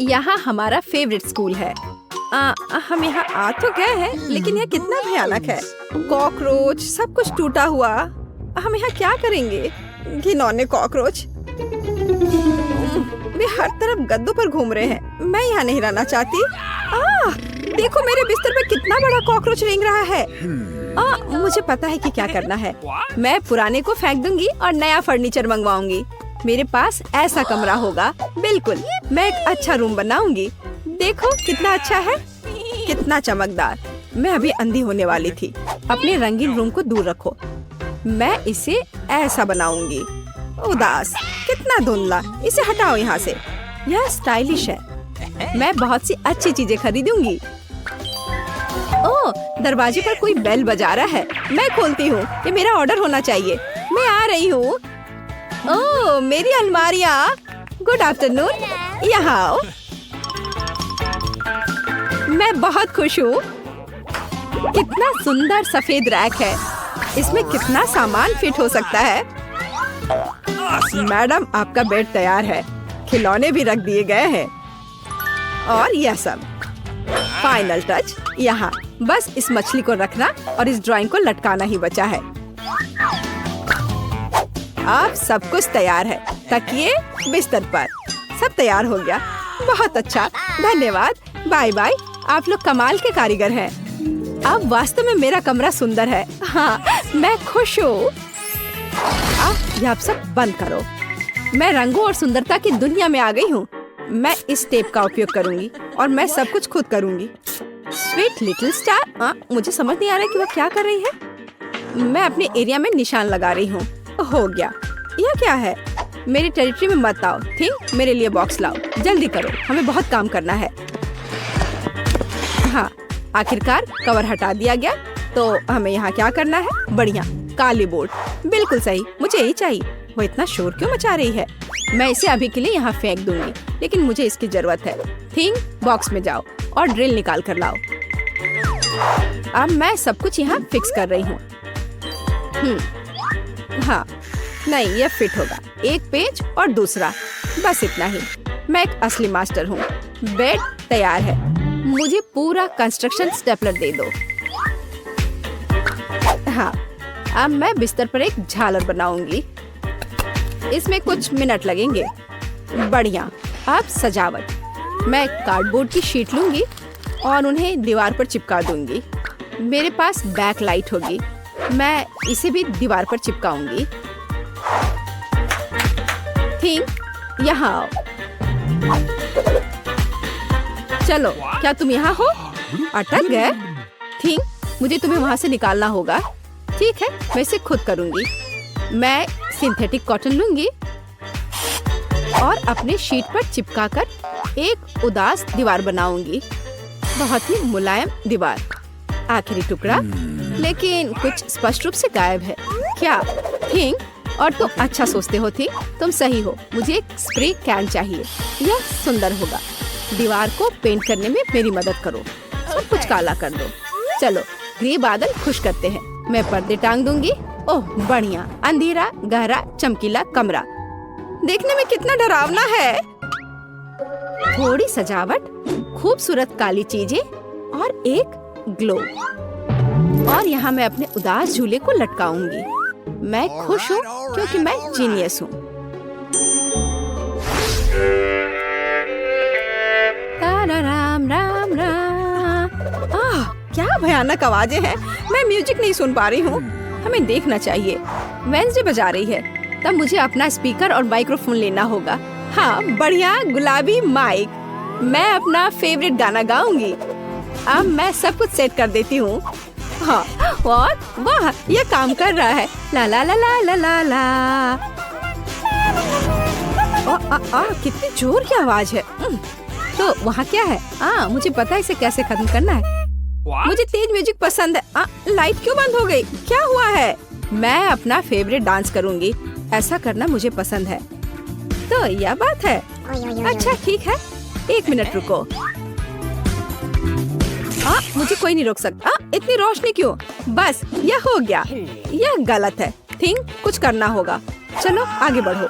यहाँ हमारा favourite school है। हम यहाँ आ तो गए हैं, लेकिन यह कितना भयानक है। कॉकरोच, सब कुछ टूटा हुआ। हम यहाँ क्या करेंगे? घिनौने कॉकरोच। वे हर तरफ गद्दों पर घूम रहे हैं। मैं यहाँ नहीं रहना चाहती। देखो मेरे बिस्तर पे कितना बड़ा कॉकरोच रेंग रहा है। मुझे पता है कि क्या करना है। मैं पुराने को फेंक दूंगी और नया फर्नीचर मंगवाऊंगी। मेरे पास ऐसा कमरा होगा। बिल्कुल, मैं एक अच्छा रूम बनाऊंगी। देखो कितना अच्छा है, कितना चमकदार। मैं अभी अंधी होने वाली थी। अपने रंगीन रूम को दूर रखो। मैं इसे ऐसा बनाऊंगी। उदास, कितना धुंधला। इसे हटाओ यहाँ से। यह स्टाइलिश है। मैं बहुत सी अच्छी चीजें खरीदूंगी। ओह, दरवाजे पर कोई बेल बजा रहा है। मैं खोलती हूँ। ये मेरा ऑर्डर होना चाहिए। मैं आ रही हूँ। ओह, मेरी अलमारियाँ। गुड आफ्टरनून, यहाँ आओ। मैं बहुत खुश हूँ। कितना सुंदर सफेद रैक है। इसमें कितना सामान फिट हो सकता है। मैडम, आपका बेड तैयार है। खिलौने भी रख दिए गए हैं। और यह सब फाइनल टच यहाँ। बस इस मछली को रखना और इस ड्राइंग को लटकाना ही बचा है। अब सब कुछ तैयार है। तकिए, बिस्तर पर सब तैयार हो गया। बहुत अच्छा, धन्यवाद। Bye bye. आप लोग कमाल के कारीगर हैं। अब वास्तव में मेरा कमरा सुंदर है। हाँ, मैं खुश हूँ। अब आप सब बंद करो। मैं रंगों और सुंदरता की दुनिया में आ गई हूँ। मैं इस टेप का उपयोग करूंगी और मैं सब कुछ खुद करूंगी। Sweet little star. मुझे समझ नहीं आ रहा कि वह क्या कर रही है। मैं अपने एरिया में निशान लगा रही हूँ। हो गया। यह क्या है? मेरी टेरिटरी में मत आओ। ठीक, मेरे लिए बॉक्स लाओ। जल्दी करो, हमें बहुत काम करना है। हाँ, आखिरकार कवर हटा दिया गया। तो हमें यहाँ क्या करना है? बढ़िया, काली बोर्ड। बिल्कुल सही, मुझे यही चाहिए। वो इतना शोर क्यों मचा रही है? मैं इसे अभी के लिए यहाँ फेंक दूंगी, लेकिन मुझे इसकी जरूरत है। थिंग, बॉक्स में जाओ और ड्रिल निकाल कर लाओ। अब मैं सब कुछ यहाँ फिक्स कर रही हूँ। हाँ, नहीं, यह फिट होगा। एक पेज और दूसरा, बस इतना ही। मैं एक असली मास्टर हूँ। बेड तैयार है। मुझे पूरा कंस्ट्रक्शन स्टेपलर दे दो। हाँ, अब मैं बिस्तर पर एक झालर बनाऊंगी। इसमें कुछ मिनट लगेंगे। बढ़िया। अब सजावट। मैं कार्डबोर्ड की शीट लूंगी और उन्हें दीवार पर चिपका दूंगी। मेरे पास बैक लाइट होगी। मैं इसे भी दीवार पर चिपकाऊंगी। ठीक, यहाँ आओ। चलो, क्या तुम यहाँ हो? अटक गए? ठीक, मुझे तुम्हें वहाँ से निकालना होगा। ठीक है, मैं इसे खुद करूंगी। मैं सिंथेटिक कॉटन लूंगी और अपने शीट पर चिपकाकर एक उदास दीवार बनाऊंगी। बहुत ही मुलायम दीवार। आखिरी टुकड़ा, लेकिन कुछ स्पष्ट रूप से गायब है। क्या? थिंग, और तुम अच्छा सोचते हो। थी, तुम सही हो। मुझे एक स्प्रे कैन चाहिए। यह सुंदर होगा। दीवार को पेंट करने में मेरी मदद करो। सब कुछ काला कर दो। चलो, ग्रे बादल खुश करते हैं। मैं पर्दे टांग दूंगी। ओह, बढ़िया। अंधेरा, गहरा, चमकीला कमरा। देखने में कितना डरावना है। थोड़ी सजावट, खूबसूरत काली चीजें और एक ग्लो। और यहाँ मैं अपने उदास झूले को लटकाऊंगी। मैं खुश हूँ क्योंकि मैं जीनियस हूँ। राम राम राम। क्या भयानक आवाजें हैं। मैं म्यूजिक नहीं सुन पा रही हूँ। हमें देखना चाहिए। वेंसडे बजा रही है। तब मुझे अपना स्पीकर और माइक्रोफोन लेना होगा। हाँ, बढ़िया गुलाबी माइक। मैं अपना फेवरेट गाना गाऊंगी। अब मैं सब कुछ सेट कर देती हूँ। हाँ, और वाह, ये काम कर रहा है। ला ला ला ला ला ला ला। कितनी जोर की आवाज है। तो वहाँ क्या है? मुझे पता है इसे कैसे खत्म करना है। मुझे तेज म्यूजिक पसंद है। लाइट क्यों बंद हो गई? क्या हुआ है? मैं अपना फेवरेट डांस करूंगी। ऐसा करना मुझे पसंद है। तो यह बात है। अच्छा, ठीक है। एक मिनट रुको। मुझे कोई नहीं रोक सकता। इतनी रोशनी क्यों? बस, यह हो गया। यह गलत है। थिंग, कुछ करना होगा। चलो आगे बढ़ो।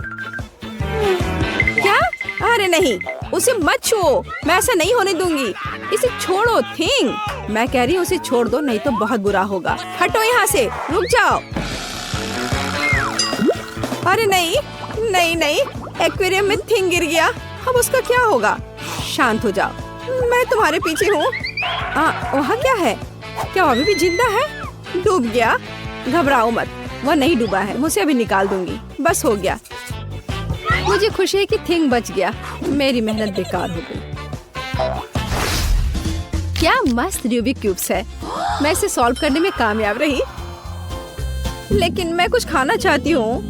क्या? अरे नहीं, उसे मत छुओ, मैं ऐसा नहीं होने दूंगी। इसे छोड़ो थिंग। मैं कह रही हूँ उसे छोड़ दो, नहीं तो बहुत बुरा होगा। हटो यहाँ से, रुक जाओ। अरे नहीं नहीं नहीं, एक्वेरियम में थिंग गिर गया। अब उसका क्या होगा? शांत हो जाओ, मैं तुम्हारे पीछे हूँ। वहाँ क्या है? क्या वो अभी भी जिंदा है? डूब गया? घबराओ मत, वो नहीं डूबा है। मुझे अभी निकाल दूंगी, बस हो गया। मुझे खुशी है कि थिंग बच गया। मेरी मेहनत बेकार हो गई। क्या मस्त रूबिक क्यूब्स है। मैं इसे सॉल्व करने में कामयाब रही, लेकिन मैं कुछ खाना चाहती हूँ।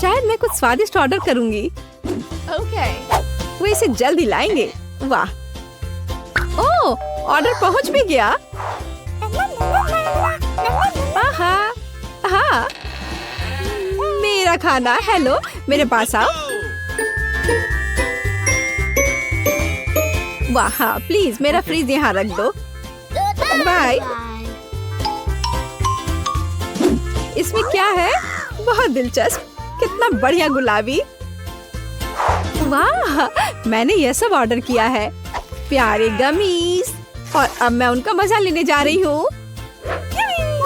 शायद मैं कुछ स्वादिष्ट ऑर्डर करूंगी। वो इसे जल्दी लाएंगे। वाह, ओह, ऑर्डर पहुंच भी गया। हाँ, मेरा खाना। हेलो, मेरे पास आओ। वाह, हाँ, प्लीज मेरा फ्रिज यहाँ रख दो। बाय। इसमें क्या है? बहुत दिलचस्प, कितना बढ़िया गुलाबी। वाह, मैंने यह सब ऑर्डर किया है। प्यारे गमीज, और अब मैं उनका मजा लेने जा रही हूँ।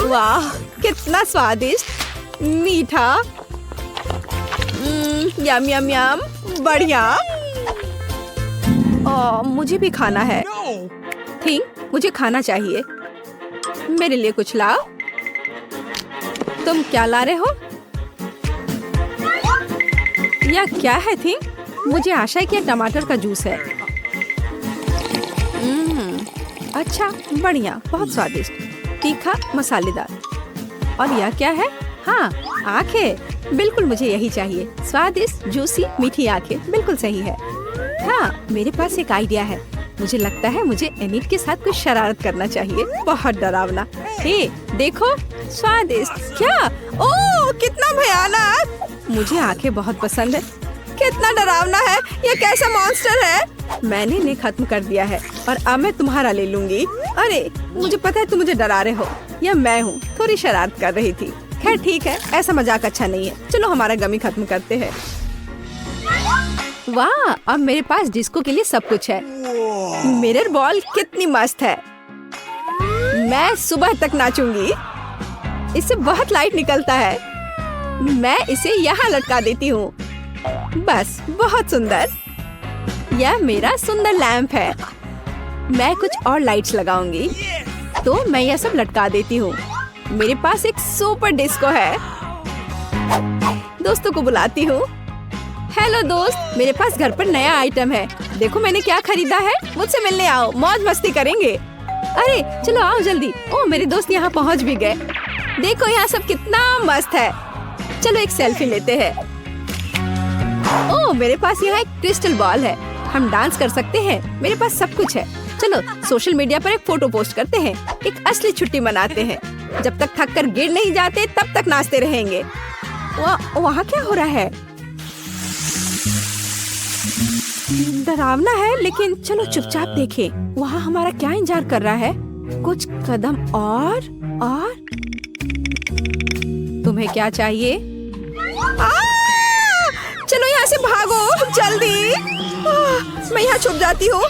वाह, कितना स्वादिष्ट, मीठा। यम यम यम, बढ़िया। मुझे भी खाना है। थिंग, मुझे खाना चाहिए। मेरे लिए कुछ लाओ। तुम क्या ला रहे हो? यह क्या है थिंग? मुझे आशा है कि यह टमाटर का जूस है। अच्छा, बढ़िया, बहुत स्वादिष्ट, तीखा, मसालेदार। और यह क्या है? हाँ, आंखें। बिल्कुल मुझे यही चाहिए। स्वादिष्ट, जूसी, मीठी आंखें, बिल्कुल सही है। हाँ, मेरे पास एक आइडिया है। मुझे लगता है मुझे एनिट के साथ कुछ शरारत करना चाहिए। बहुत डरावना। हे, देखो, स्वादिष्ट। क्या? ओह, कितना भयानक। मुझे आंखें बहुत पसंद है। कितना डरावना है। ये कैसा मॉन्स्टर है? मैंने इन्हें खत्म कर दिया है और अब मैं तुम्हारा ले लूंगी। अरे, मुझे पता है तुम मुझे डरा रहे हो। यह मैं हूँ, थोड़ी शरारत कर रही थी। खैर ठीक है, ऐसा मजाक अच्छा नहीं है। चलो हमारा गमी खत्म करते हैं। वाह, अब मेरे पास डिस्को के लिए सब कुछ है। मिरर बॉल कितनी मस्त है। मैं सुबह तक नाचूंगी। इससे बहुत लाइट निकलता है। मैं इसे यहाँ लटका देती हूँ। बस, बहुत सुंदर। यह मेरा सुंदर लैंप है। मैं कुछ और लाइट्स लगाऊंगी, तो मैं यह सब लटका देती हूँ। मेरे पास एक सुपर डिस्को है। दोस्तों को बुलाती हूँ। हेलो दोस्त, मेरे पास घर पर नया आइटम है। देखो मैंने क्या खरीदा है। मुझसे मिलने आओ, मौज मस्ती करेंगे। अरे चलो आओ जल्दी। ओह, मेरे दोस्त यहाँ पहुँच भी गए। देखो यहाँ सब कितना मस्त है। चलो एक सेल्फी लेते हैं। ओह, मेरे पास यहाँ एक क्रिस्टल बॉल है। हम डांस कर सकते हैं। मेरे पास सब कुछ है। चलो सोशल मीडिया पर एक फोटो पोस्ट करते हैं। एक असली छुट्टी मनाते हैं। जब तक थक कर गिर नहीं जाते तब तक नाचते रहेंगे। वहाँ क्या हो रहा है? डरावना है, लेकिन चलो चुपचाप देखें। वहाँ हमारा क्या इंतजार कर रहा है? कुछ कदम और तुम्हें क्या चाहिए? चलो यहाँ से भागो जल्दी। मैं यहाँ छुप जाती हूँ।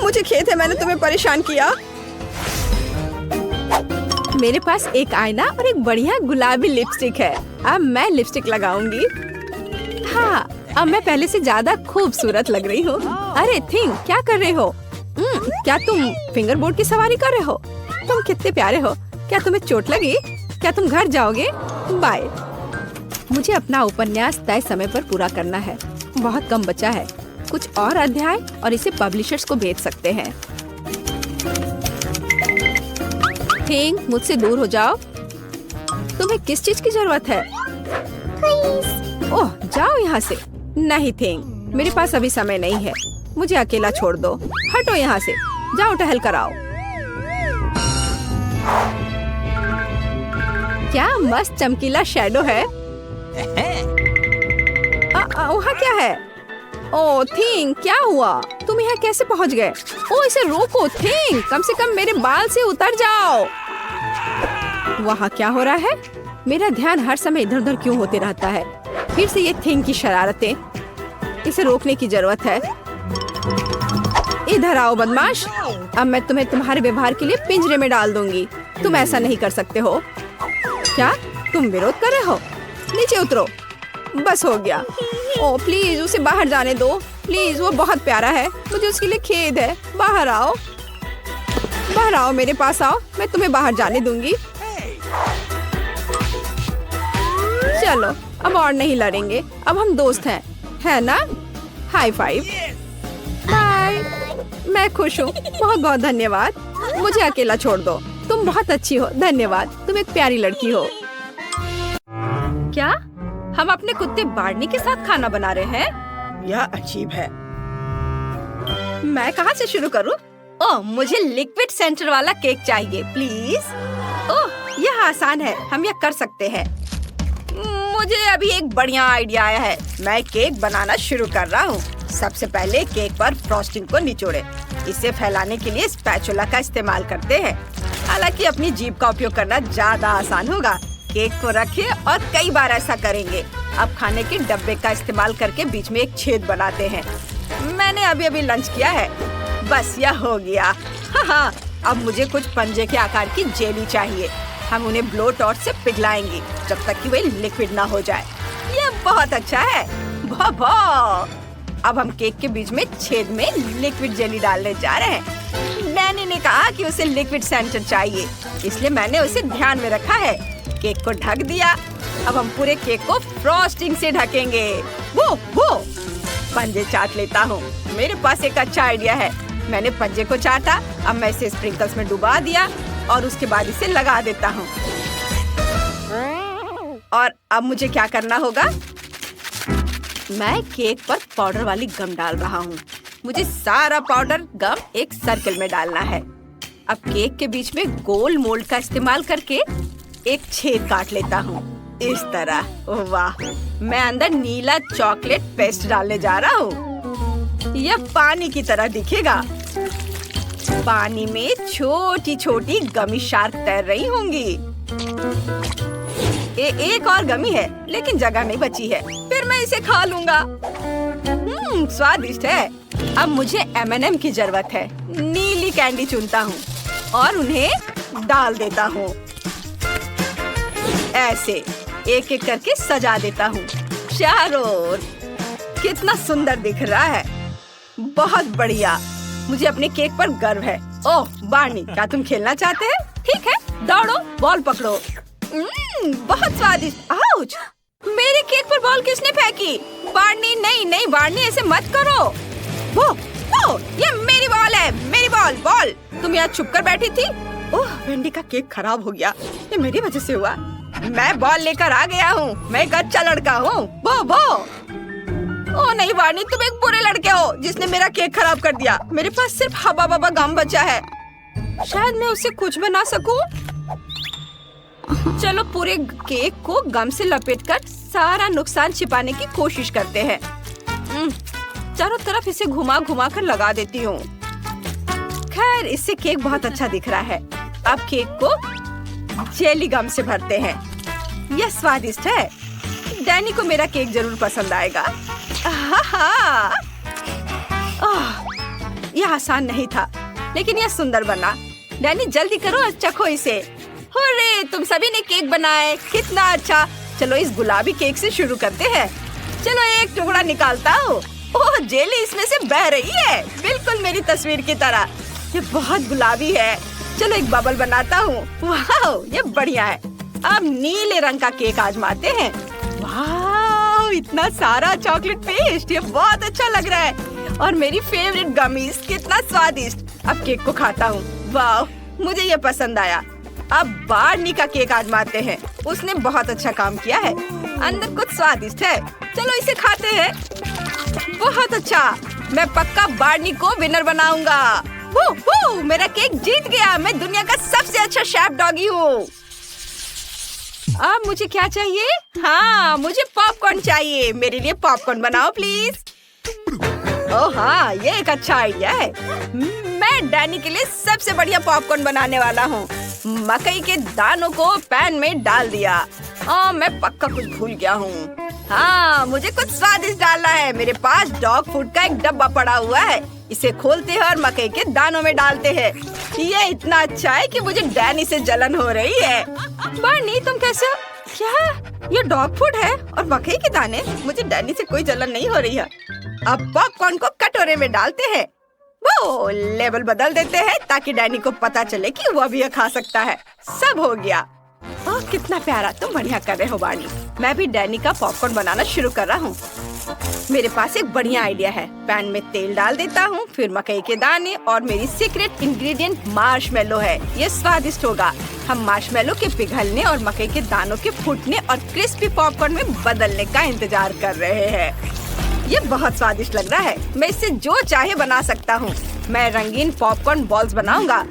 मुझे खेद है मैंने तुम्हें परेशान किया। मेरे पास एक आईना और एक बढ़िया गुलाबी लिपस्टिक है। अब मैं लिपस्टिक लगाऊंगी। हाँ, अब मैं पहले से ज्यादा खूबसूरत लग रही हूँ। अरे थिंग, क्या कर रहे हो? क्या तुम फिंगर बोर्ड की सवारी कर रहे हो? तुम कितने प्यारे हो। क्या तुम्हें चोट लगी? क्या तुम घर जाओगे? बाय। मुझे अपना उपन्यास तय समय पर पूरा करना है। बहुत कम बचा है। कुछ और अध्याय और इसे पब्लिशर्स को भेज सकते हैं। थिंग, मुझसे दूर हो जाओ। तुम्हें किस चीज की जरूरत है? ओह, जाओ यहाँ से। नहीं थिंग, मेरे पास अभी समय नहीं है। मुझे अकेला छोड़ दो। हटो यहाँ से, जाओ टहल कर आओ। क्या मस्त चमकीला शैडो है। वहाँ क्या है? ओह थिंग, क्या हुआ? तुम यहाँ कैसे पहुँच गए? ओह, इसे रोको थिंग, कम से कम मेरे बाल से उतर जाओ। वहाँ क्या हो रहा है? मेरा ध्यान हर समय इधर उधर क्यों होते रहता है? फिर से ये थिंग की शरारतें। इसे रोकने की जरूरत है। इधर आओ बदमाश। अब मैं तुम्हें तुम्हारे व्यवहार के लिए पिंजरे में डाल दूंगी। तुम ऐसा नहीं कर सकते हो। क्या तुम विरोध कर रहे हो? नीचे उतरो। बस हो गया। ओ प्लीज उसे बाहर जाने दो प्लीज, वो बहुत प्यारा है। मुझे उसके लिए खेद है। बाहर आओ, बाहर आओ, मेरे पास आओ, मैं तुम्हें बाहर जाने दूंगी। चलो अब और नहीं लड़ेंगे, अब हम दोस्त हैं, है ना? High five. बाय। मैं खुश हूँ, बहुत बहुत धन्यवाद। मुझे अकेला छोड़ दो। तुम बहुत अच्छी हो, धन्यवाद। तुम एक प्यारी लड़की हो। क्या हम अपने कुत्ते बार्नी के साथ खाना बना रहे हैं? यह अजीब है। मैं कहाँ से शुरू करूँ? ओह, मुझे लिक्विड सेंटर वाला केक चाहिए प्लीज। ओह, यह आसान है, हम यह कर सकते हैं। मुझे अभी एक बढ़िया आइडिया आया है। मैं केक बनाना शुरू कर रहा हूँ। सबसे पहले केक पर फ्रॉस्टिंग को निचोड़े। इसे फैलाने के लिए स्पैचुला का इस्तेमाल करते हैं। हालांकि अपनी जीभ का उपयोग करना ज्यादा आसान होगा। केक को रखिए और कई बार ऐसा करेंगे। अब खाने के डब्बे का इस्तेमाल करके बीच में एक छेद बनाते हैं। मैंने अभी लंच किया है। बस यह हो गया। हाँ, अब मुझे कुछ पंजे के आकार की जेली चाहिए। हम उन्हें ब्लो टॉर्च से पिघलाएंगे जब तक कि वे लिक्विड ना हो जाए। यह बहुत अच्छा है। अब हम केक के बीच में छेद में लिक्विड जेली डालने जा रहे हैं। डैनी ने कहा कि उसे लिक्विड सेंटर चाहिए, इसलिए मैंने उसे ध्यान में रखा है। केक को ढक दिया। अब हम पूरे केक को फ्रॉस्टिंग से ढकेंगे। वो पंजे चाट लेता हूँ। मेरे पास एक अच्छा आइडिया है। मैंने पंजे को चाटा। अब मैं इसे स्प्रिंकल्स में डुबा दिया और उसके बाद इसे लगा देता हूँ। और अब मुझे क्या करना होगा? मैं केक पर पाउडर वाली गम डाल रहा हूँ। मुझे सारा पाउडर गम एक सर्कल में डालना है। अब केक के बीच में गोल मोल्ड का इस्तेमाल करके एक छेद काट लेता हूँ, इस तरह। वाह, मैं अंदर नीला चॉकलेट पेस्ट डालने जा रहा हूँ। यह पानी की तरह दिखेगा। पानी में छोटी छोटी गमी शार्क तैर रही होंगी। एक और गमी है, लेकिन जगह नहीं बची है। फिर मैं इसे खा लूंगा। स्वादिष्ट है। अब मुझे M&M की जरूरत है। नीली कैंडी चुनता हूँ और उन्हें डाल देता हूँ। ऐसे एक एक करके सजा देता हूँ चारों ओर। कितना सुंदर दिख रहा है। बहुत बढ़िया। मुझे अपने केक पर गर्व है। ओह बार्नी, क्या तुम खेलना चाहते हैं? ठीक है, दौड़ो, बॉल पकड़ो। बहुत स्वादिष्ट। आउच! मेरे केक पर बॉल किसने फेंकी? बार्नी, नहीं बार्नी, ऐसे मत करो। वो, ये मेरी बॉल है, मेरी बॉल। तुम यहाँ छुप कर बैठी थी। ओह, वेंडी का केक खराब हो गया। ये मेरी वजह से हुआ। मैं बॉल लेकर आ गया हूँ। मैं एक अच्छा लड़का हूँ। ओह नहीं बार्नी, तुम एक बुरे लड़के हो जिसने मेरा केक खराब कर दिया। मेरे पास सिर्फ हवा बाबा गम बचा है। शायद मैं उससे कुछ बना सकूं। चलो पूरे केक को गम से लपेटकर सारा नुकसान छिपाने की कोशिश करते हैं। चारों तरफ इसे घुमा कर लगा देती हूँ। खैर, इससे केक बहुत अच्छा दिख रहा है। अब केक को जेली गम से भरते हैं। यह स्वादिष्ट है। डैनी को मेरा केक जरूर पसंद आएगा। यह आसान नहीं था, लेकिन यह सुंदर बना। डैनी जल्दी करो और चखो इसे। हुर्रे, तुम सभी ने केक बनाए, कितना अच्छा। चलो इस गुलाबी केक से शुरू करते हैं। चलो एक टुकड़ा निकालता हूँ। ओह, जेली इसमें से बह रही है, बिल्कुल मेरी तस्वीर की तरह। ये बहुत गुलाबी है। चलो एक बबल बनाता हूँ। वाह, ये बढ़िया है। अब नीले रंग का केक आजमाते हैं। वाह, इतना सारा चॉकलेट पेस्ट, ये बहुत अच्छा लग रहा है। और मेरी फेवरेट गमीज, कितना स्वादिष्ट। अब केक को खाता हूँ। वाह, मुझे ये पसंद आया। अब बार्नी का केक आजमाते हैं। उसने बहुत अच्छा काम किया है। अंदर कुछ स्वादिष्ट है। चलो इसे खाते हैं। बहुत अच्छा। मैं पक्का बार्नी को विनर बनाऊंगा। मेरा केक जीत गया। मैं दुनिया का सबसे अच्छा शेफ डॉगी हूँ। अब मुझे क्या चाहिए? हाँ, मुझे पॉपकॉर्न चाहिए। मेरे लिए पॉपकॉर्न बनाओ प्लीज। ओह हाँ, ये एक अच्छा आइडिया है। मैं डैनी के लिए सबसे बढ़िया पॉपकॉर्न बनाने वाला हूँ। मकई के दानों को पैन में डाल दिया। मैं पक्का कुछ भूल गया हूँ। हाँ, मुझे कुछ स्वादिष्ट डालना है। मेरे पास डॉग फूड का एक डब्बा पड़ा हुआ है। इसे खोलते हैं और मकई के दानों में डालते हैं। ये इतना अच्छा है कि मुझे डैनी से जलन हो रही है। बार्नी, तुम कैसे हो? क्या ये डॉग फूड है और मकई के दाने? मुझे डैनी से कोई जलन नहीं हो रही है। अब पॉपकॉर्न को कटोरे में डालते हैं। वो लेबल बदल देते हैं ताकि डैनी को पता चले कि वह भी खा सकता है। सब हो गया। ओह, कितना प्यारा, तुम बढ़िया कर रहे हो बार्नी। मैं भी डैनी का पॉपकॉर्न बनाना शुरू कर रहा हूँ। मेरे पास एक बढ़िया आइडिया है। पैन में तेल डाल देता हूँ, फिर मकई के दाने और मेरी सीक्रेट इंग्रेडिएंट मार्शमेलो है। ये स्वादिष्ट होगा। हम मार्शमेलो के पिघलने और मकई के दानों के फूटने और क्रिस्पी पॉपकॉर्न में बदलने का इंतजार कर रहे हैं। ये बहुत स्वादिष्ट लग रहा है। मैं इससे जो चाहे बना सकता हूँ। मैं रंगीन पॉपकॉर्न बॉल्स बनाऊंगा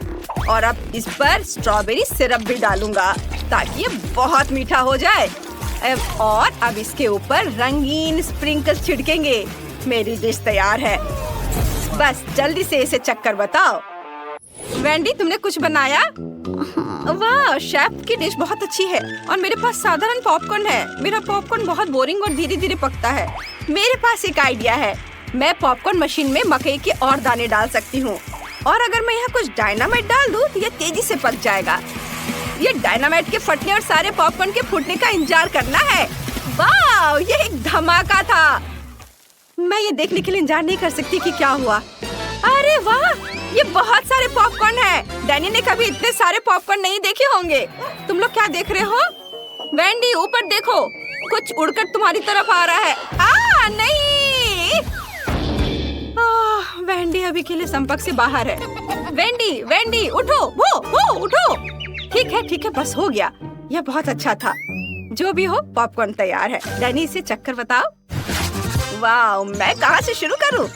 और अब इस पर स्ट्रॉबेरी सिरप भी डालूंगा ताकि ये बहुत मीठा हो जाए। और अब इसके ऊपर रंगीन स्प्रिंकल्स छिड़केंगे। मेरी डिश तैयार है। बस जल्दी से इसे चक्कर बताओ। वेंडी, तुमने कुछ बनाया? वाह, शेफ की डिश बहुत अच्छी है। और मेरे पास साधारण पॉपकॉर्न है। मेरा पॉपकॉर्न बहुत बोरिंग और धीरे धीरे पकता है। मेरे पास एक आइडिया है। मैं पॉपकॉर्न मशीन में मकई के और दाने डाल सकती हूँ। और अगर मैं यहाँ कुछ डायनामाइट डाल दूँ तो ये तेजी से पक जाएगा। ये डायनामाइट के फटने और सारे पॉपकॉर्न के फूटने का इंतजार करना है। वाह, ये एक धमाका था। मैं ये देखने के लिए इंतजार नहीं कर सकती कि क्या हुआ। अरे वाह, ये बहुत सारे पॉपकॉर्न है। डैनी ने कभी इतने सारे पॉपकॉर्न नहीं देखे होंगे। तुम लोग क्या देख रहे हो? वेंडी, ऊपर देखो, कुछ उड़कर तुम्हारी तरफ आ रहा है। नहीं। वेंडी अभी के लिए संपर्क से बाहर है। वेंडी, उठो, वो उठो। ठीक है, बस हो गया। यह बहुत अच्छा था। जो भी हो, पॉपकॉर्न तैयार है। डैनी, इसे चक्कर बताओ। वाह, मैं कहाँ से शुरू करूँ?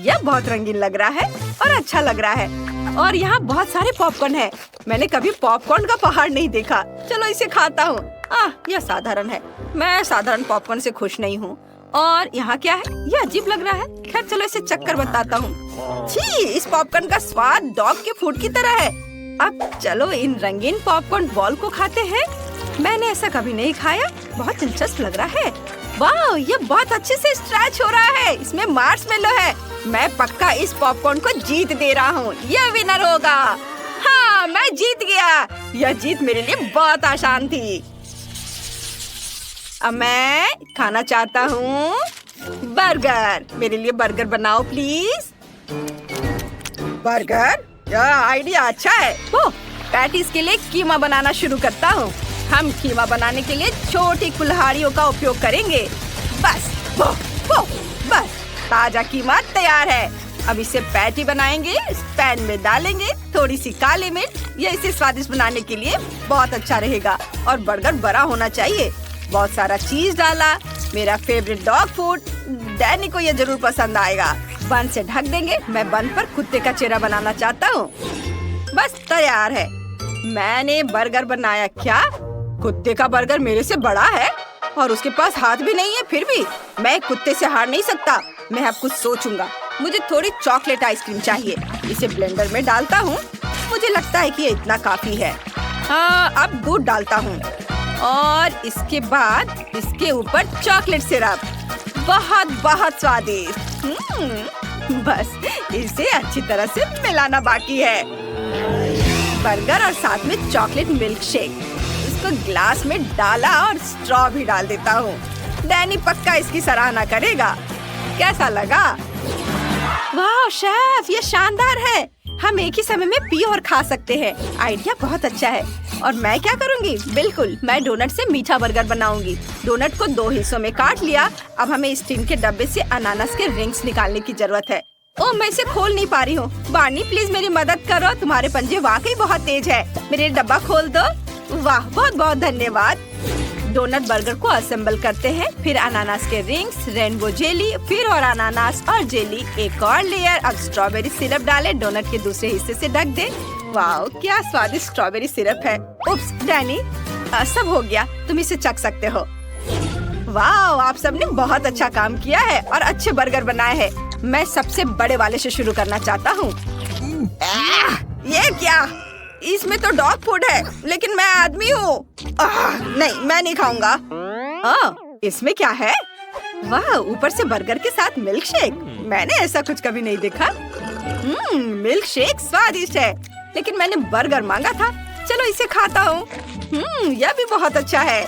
यह बहुत रंगीन लग रहा है और अच्छा लग रहा है। और यहाँ बहुत सारे पॉपकॉर्न है। मैंने कभी पॉपकॉर्न का पहाड़ नहीं देखा। चलो इसे खाता हूँ। यह साधारण है। मैं साधारण पॉपकॉर्न से खुश नहीं हूँ। और यहाँ क्या है? यह अजीब लग रहा है। खैर, चलो इसे चक्कर बताता हूँ। छी, इस पॉपकॉर्न का स्वाद डॉग के फूड की तरह है। अब चलो इन रंगीन पॉपकॉर्न बॉल को खाते हैं। मैंने ऐसा कभी नहीं खाया। बहुत दिलचस्प लग रहा है। वाह, ये बहुत अच्छे से स्ट्रेच हो रहा है। इसमें मार्शमेलो है। मैं पक्का इस पॉपकॉर्न को जीत दे रहा हूँ। यह विनर होगा। हाँ, मैं जीत गया। यह जीत मेरे लिए बहुत आसान थी। अब मैं खाना चाहता हूँ बर्गर। मेरे लिए बर्गर बनाओ प्लीज। बर्गर? यह आइडिया अच्छा है। पैटीज के लिए कीमा बनाना शुरू करता हूँ। हम कीमा बनाने के लिए छोटी कुल्हाड़ियों का उपयोग करेंगे। बस ताजा कीमा तैयार है। अब इसे पैटी बनाएंगे। इस पैन में डालेंगे थोड़ी सी काली मिर्च। यह इसे स्वादिष्ट बनाने के लिए बहुत अच्छा रहेगा। और बर्गर बड़ा होना चाहिए। बहुत सारा चीज डाला। मेरा फेवरेट डॉग फूड। डैनी को यह जरूर पसंद आएगा। बन से ढक देंगे। मैं बन पर कुत्ते का चेहरा बनाना चाहता हूँ। बस तैयार है। मैंने बर्गर बनाया। क्या कुत्ते का बर्गर मेरे से बड़ा है? और उसके पास हाथ भी नहीं है। फिर भी मैं कुत्ते से हार नहीं सकता। मैं अब कुछ सोचूंगा। मुझे थोड़ी चॉकलेट आइसक्रीम चाहिए। इसे ब्लेंडर में डालता हूँ। मुझे लगता है कि ये इतना काफी है। अब दूध डालता हूँ और इसके बाद इसके ऊपर चॉकलेट सिरप। बहुत स्वादिष्ट। बस इसे अच्छी तरह से मिलाना बाकी है। बर्गर और साथ में चॉकलेट मिल्क शेक। इसको ग्लास में डाला और स्ट्रॉ भी डाल देता हूँ। डैनी पक्का इसकी सराहना करेगा। कैसा लगा? वाह शेफ, ये शानदार है। हम एक ही समय में पी और खा सकते हैं। आइडिया बहुत अच्छा है। और मैं क्या करूँगी? बिल्कुल, मैं डोनट से मीठा बर्गर बनाऊंगी। डोनट को 2 हिस्सों में काट लिया। अब हमें इस टिन के डब्बे से अनानास के रिंग्स निकालने की जरूरत है। ओह, मैं इसे खोल नहीं पा रही हूँ। बार्नी, प्लीज मेरी मदद करो। तुम्हारे पंजे वाकई बहुत तेज है। मेरे डब्बा खोल दो। वाह, बहुत धन्यवाद। डोनट बर्गर को असेंबल करते हैं। फिर अनानास के रिंग्स, रेनबो जेली, फिर और अनानास और जेली, एक और लेयर। अब स्ट्रॉबेरी सिरप डालें। डोनट के दूसरे हिस्से से ढक दें। वाह, क्या स्वादिष्ट स्ट्रॉबेरी सिरप है। उप्स, डैनी, सब हो गया। तुम इसे चख सकते हो। वाह, आप सबने बहुत अच्छा काम किया है और अच्छे बर्गर बनाए हैं। मैं सबसे बड़े वाले से शुरू करना चाहता हूँ। ये क्या? इसमें तो डॉग फूड है, लेकिन मैं आदमी हूँ। नहीं, मैं नहीं खाऊंगा। इसमें क्या है? वाह, ऊपर से बर्गर के साथ मिल्क शेक। मैंने ऐसा कुछ कभी नहीं देखा। मिल्क शेक स्वादिष्ट है, लेकिन मैंने बर्गर मांगा था। चलो इसे खाता हूँ। यह भी बहुत अच्छा है।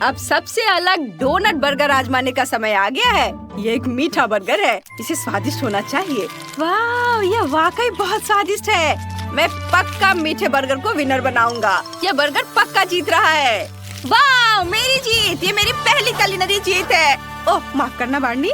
अब सबसे अलग डोनट बर्गर आजमाने का समय आ गया है। ये एक मीठा बर्गर है, इसे स्वादिष्ट होना चाहिए। वाह, यह वाकई बहुत स्वादिष्ट है। मैं पक्का मीठे बर्गर को विनर बनाऊंगा। यह बर्गर पक्का जीत रहा है। वाह, मेरी जीत! ये मेरी पहली कुलिनरी जीत है। ओह, माफ करना बार्नी,